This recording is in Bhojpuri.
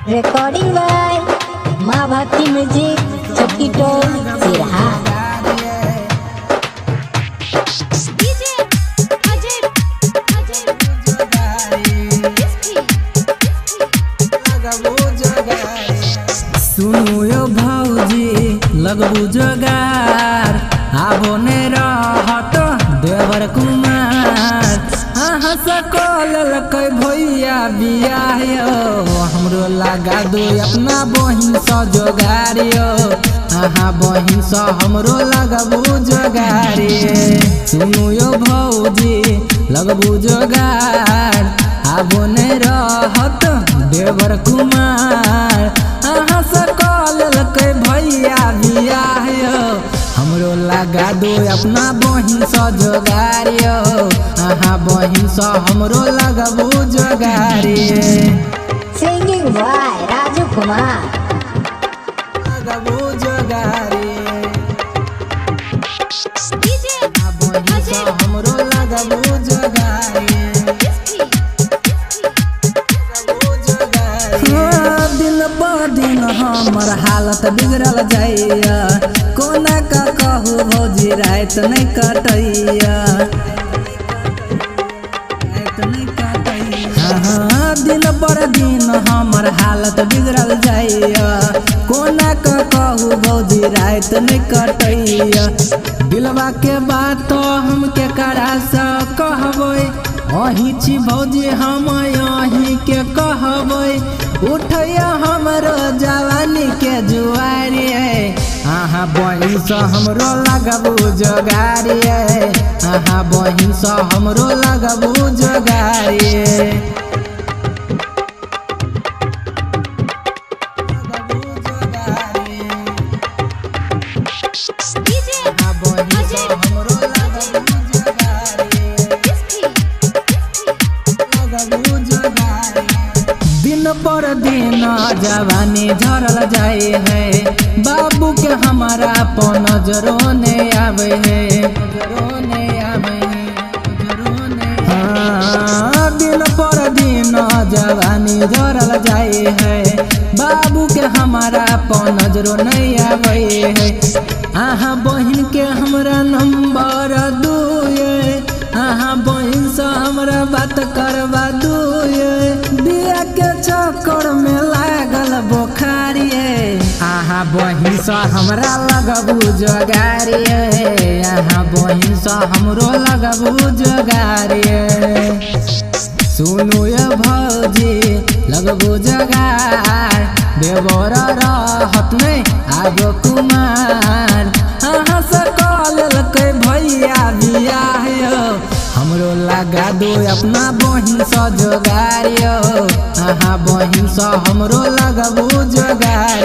रिकॉर्डिंग बाय माँ भक्ति म्यूजिक चक्की टोल सिरहा। सुनु यो भौजी लगबू जोगार आबो ने रहत देवर कुमार अहाँ सकल लकै भैया बियाह यो हमरो लगा दो अपना बहिन स जोगार यो अहाँ बहिन स हमरो लगबू जोगार। सुनु यो भौजी लगबू जोगार आबो ने रहत देवर कुमार अहाँ सकल लकै भैया बियाह यो हमरो लगा दो अपना बहिन स जोगार यो अहाँ बहिन स हमरो लगबू जोगार। Singing by Raju Kumar. लगबू जोगार बहिन स हमरो लगबू जोगार। दिन ब दिन हमर हालत बिगड़ल जाइया कोना का कहू भौजी रात नहीं कटैया दिन पर दिन हमर हालत बिगड़ल जाइया कोना का कहू भौजी रात नहीं कटैया। दिलवा के बात तो हम के करा सा कहबै अही छी भौजी हम अही के कहबै उठैया हमरो जवानी के जुआरी अहाँ बहिन स हमरो लगबू जोगार अहाँ बहिन स हमरो लगबू जोगार। दिन पर दिन जवानी झरल जाए है बाबू के हमारा पर नजरो ने आवे है दिन पर दिन जवानी झरल जाए है बाबू के हमारा पर नजरो नहीं आवे है। अहाँ बहिन के हमरा नंबर दुए अहाँ बहिन से हमरा बात करवा दुए बिया के चक्कर में लागल बोखारी अहाँ बहिन से हमरा लगबू जोगार अहाँ बहिन से हमरो लगबू जोगार। सुनु ये भौजी लगबू जोगार देवर रहत नहीं आगो कुमार अहाँ सकल लकै भैया बियाह यो हमरो लगा दो अपना बहिन स जोगार यो अहाँ बहिन स हमरो लगबू जोगार।